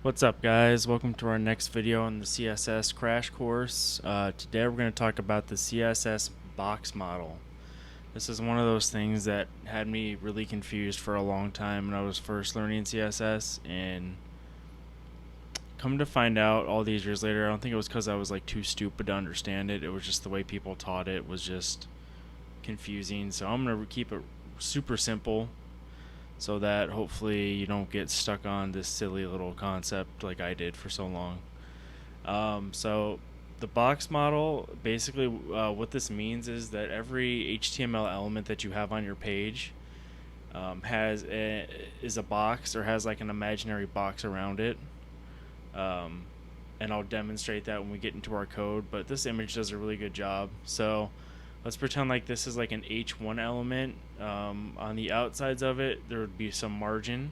What's up, guys? Welcome to our next video on the CSS crash course. Today we're going to talk about the CSS box model. This is one of those things that had me really confused for a long time when I was first learning CSS, and come to find out all these years later, I don't think it was because I was like too stupid to understand it. It was just the way people taught it was just confusing. So I'm going to keep it super simple, so that hopefully you don't get stuck on this silly little concept like I did for so long. So the box model, basically what this means is that every HTML element that you have on your page is a box, or has like an imaginary box around it. And I'll demonstrate that when we get into our code, but this image does a really good job. So let's pretend like this is like an H1 element. On the outsides of it, there would be some margin.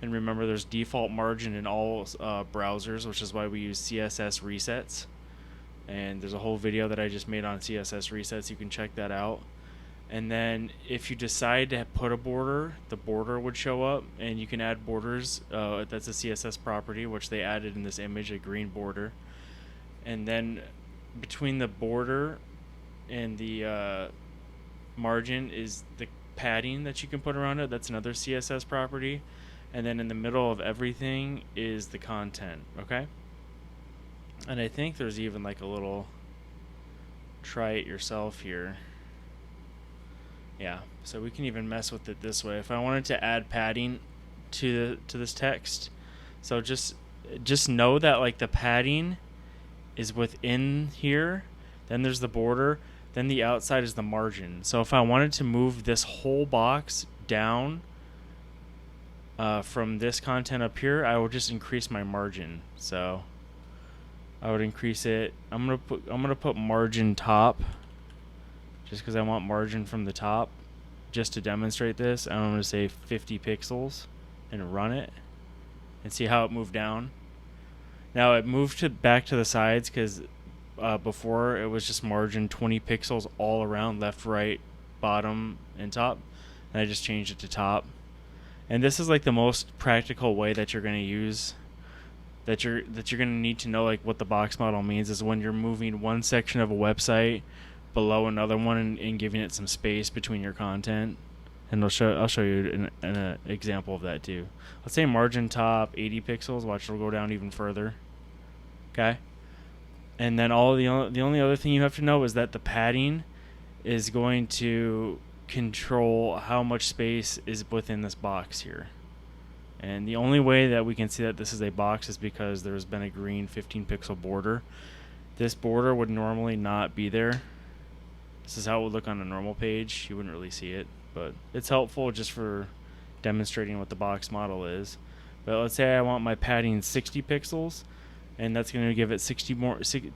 And remember, there's default margin in all browsers, which is why we use CSS resets. And there's a whole video that I just made on CSS resets. You can check that out. And then if you decide to put a border, the border would show up, and you can add borders. That's a CSS property, which they added in this image, a green border. And then between the border and the margin is the padding that you can put around it. That's another CSS property. And then in the middle of everything is the content. Okay, and I think there's even like a little try it yourself here. Yeah, so we can even mess with it this way. If I wanted to add padding to this text, so just know that like the padding is within here, then there's the border, then the outside is the margin. So if I wanted to move this whole box down from this content up here, I would just increase my margin. So I would increase it. I'm gonna put margin top, just because I want margin from the top, just to demonstrate this. I'm gonna say 50 pixels and run it and see how it moved down. Now it moved back to the sides because before it was just margin 20 pixels all around, left, right, bottom, and top. And I just changed it to top. And this is like the most practical way that you're going to use, that you're going to need to know like what the box model means, is when you're moving one section of a website below another one and giving it some space between your content. And I'll show you an example of that too. Let's say margin top 80 pixels. Watch, it'll go down even further. Okay. And then the only other thing you have to know is that the padding is going to control how much space is within this box here. And the only way that we can see that this is a box is because there's been a green 15 pixel border. This border would normally not be there. This is how it would look on a normal page. You wouldn't really see it, but it's helpful just for demonstrating what the box model is. But let's say I want my padding 60 pixels. And that's going to give it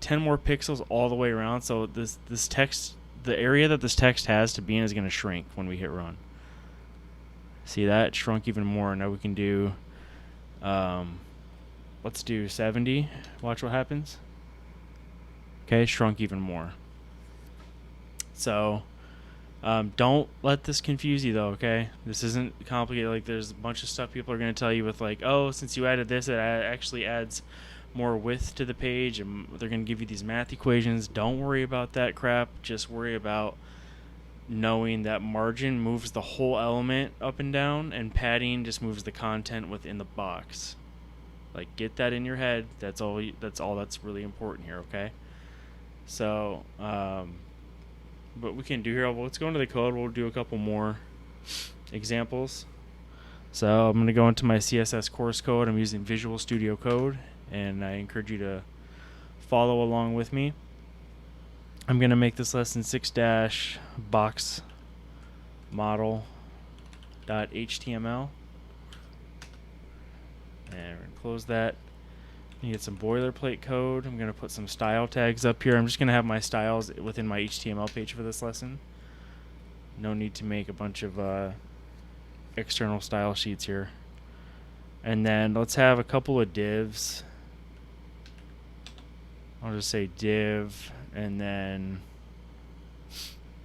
10 more pixels all the way around. So this text, the area that this text has to be in, is going to shrink when we hit run. See that? It shrunk even more. Now we can do, let's do 70. Watch what happens. Okay, shrunk even more. So don't let this confuse you though, okay? This isn't complicated. Like, there's a bunch of stuff people are going to tell you with like, oh, since you added this, it actually adds more width to the page, and they're going to give you these math equations. Don't worry about that crap. Just worry about knowing that margin moves the whole element up and down, and padding just moves the content within the box. Like, get that in your head. That's all that's really important here, okay? So what we can do here, let's go into the code. We'll do a couple more examples. So I'm going to go into my CSS course code. I'm using Visual Studio Code, and I encourage you to follow along with me. I'm going to make this lesson 6-box model.html, and we're going to close that. You get some boilerplate code. I'm going to put some style tags up here. I'm just going to have my styles within my HTML page for this lesson. No need to make a bunch of external style sheets here. And then let's have a couple of divs. I'll just say div, and then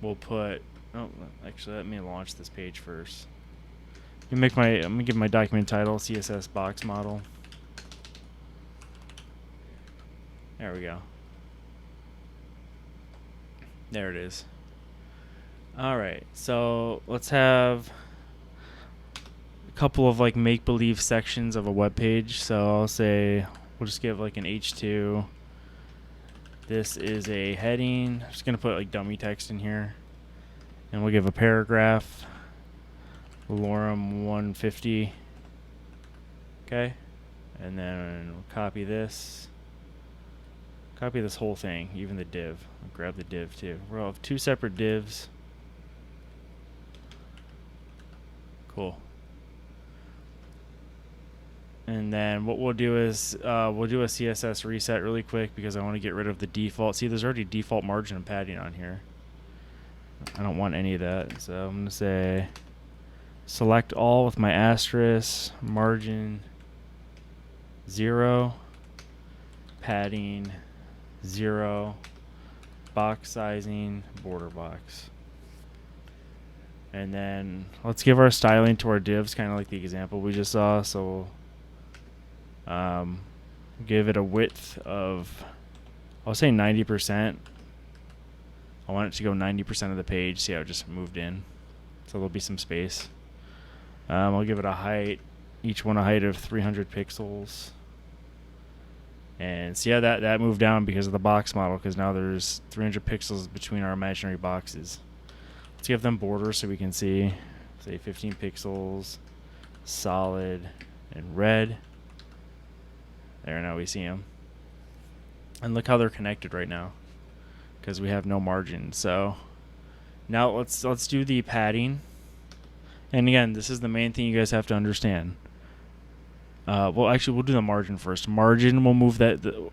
we'll put, oh, actually let me launch this page first. I'm gonna give my document title CSS box model. There we go. There it is. All right, so let's have a couple of like make-believe sections of a web page. So I'll say we'll just give like an H2. This is a heading. I'm just gonna put like dummy text in here, and we'll give a paragraph. Lorem 150. Okay, and then we'll copy this. Copy this whole thing, even the div. I'll grab the div too. We'll have two separate divs. Cool. And then what we'll do is we'll do a CSS reset really quick because I want to get rid of the default. See, there's already default margin and padding on here. I don't want any of that. So I'm going to say select all with my asterisk, margin 0, padding 0, box sizing, border box. And then let's give our styling to our divs, kind of like the example we just saw. So give it a width of, I'll say 90%. I want it to go 90% of the page. See how it just moved in. So there'll be some space. I'll give it a height, each one a height of 300 pixels. And see how that moved down because of the box model, because now there's 300 pixels between our imaginary boxes. Let's give them borders so we can see, say 15 pixels, solid, and red. There, now we see them. And look how they're connected right now, because we have no margin. So now let's do the padding. And again, this is the main thing you guys have to understand. Well, actually, we'll do the margin first. Margin will move the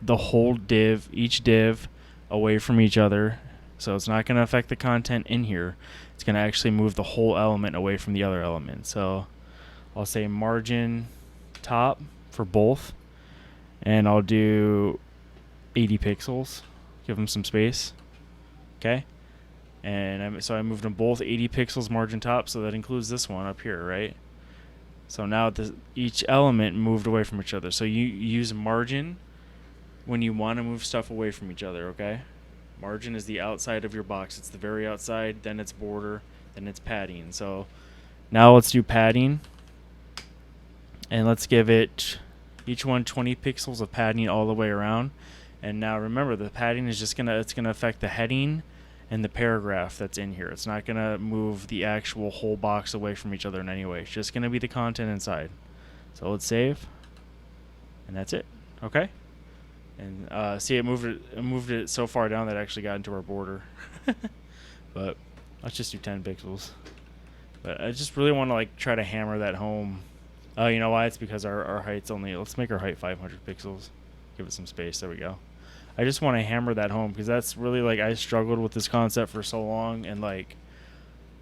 whole div, each div, away from each other. So it's not going to affect the content in here. It's going to actually move the whole element away from the other element. So I'll say margin top for both. And I'll do 80 pixels. Give them some space. Okay. And so I moved them both 80 pixels margin top. So that includes this one up here, right? So now each element moved away from each other. So you use margin when you want to move stuff away from each other, okay? Margin is the outside of your box. It's the very outside, then it's border, then it's padding. So now let's do padding. And let's give it each one 20 pixels of padding all the way around. And now remember, the padding is just it's gonna affect the heading and the paragraph that's in here. It's not gonna move the actual whole box away from each other in any way. It's just gonna be the content inside. So let's save, and that's it. Okay. And see, it moved it so far down that it actually got into our border. But let's just do 10 pixels. But I just really want to like try to hammer that home. You know why? It's because our height's only, let's make our height 500 pixels. Give it some space. There we go. I just want to hammer that home because that's really like, I struggled with this concept for so long, and like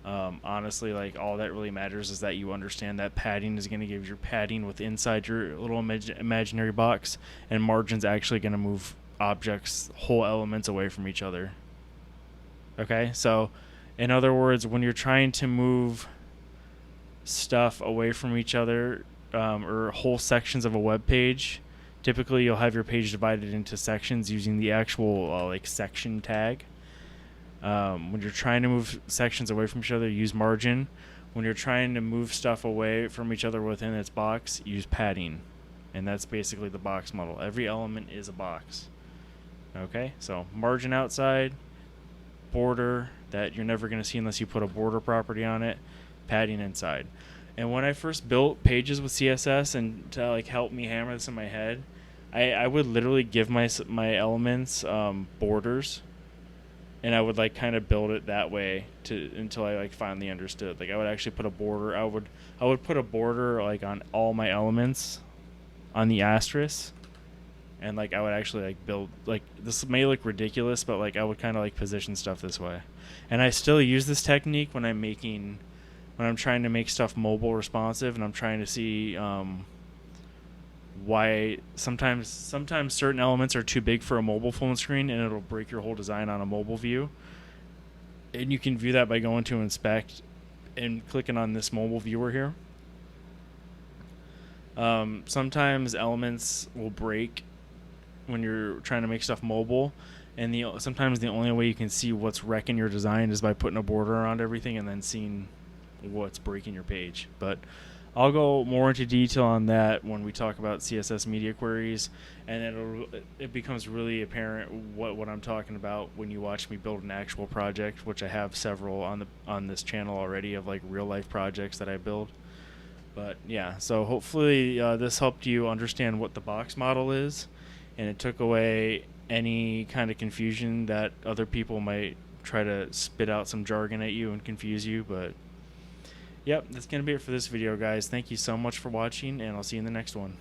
honestly, like all that really matters is that you understand that padding is going to give your padding with inside your little imaginary box, and margin's actually going to move objects, whole elements away from each other. Okay, so in other words, when you're trying to move stuff away from each other, or whole sections of a web page, typically you'll have your page divided into sections using the actual like section tag. When you're trying to move sections away from each other, use margin. When you're trying to move stuff away from each other within its box, use padding. And that's basically the box model. Every element is a box. Okay, so margin outside, border that you're never going to see unless you put a border property on it, padding inside. And when I first built pages with CSS and to like help me hammer this in my head, I would literally give my elements borders, and I would like kind of build it that way until I like finally understood. Like I would actually put a border. I would put a border like on all my elements on the asterisk, and like I would actually like build, like this may look ridiculous, but like I would kind of like position stuff this way. And I still use this technique when I'm trying to make stuff mobile responsive, and I'm trying to see why sometimes certain elements are too big for a mobile phone screen, and it'll break your whole design on a mobile view. And you can view that by going to inspect and clicking on this mobile viewer here. Sometimes elements will break when you're trying to make stuff mobile, and sometimes the only way you can see what's wrecking your design is by putting a border around everything and then seeing what's breaking your page. But I'll go more into detail on that when we talk about CSS media queries, and it becomes really apparent what I'm talking about when you watch me build an actual project, which I have several on this channel already of like real life projects that I build. But yeah, so hopefully this helped you understand what the box model is, and it took away any kind of confusion that other people might try to spit out some jargon at you and confuse you. But yep, that's going to be it for this video, guys. Thank you so much for watching, and I'll see you in the next one.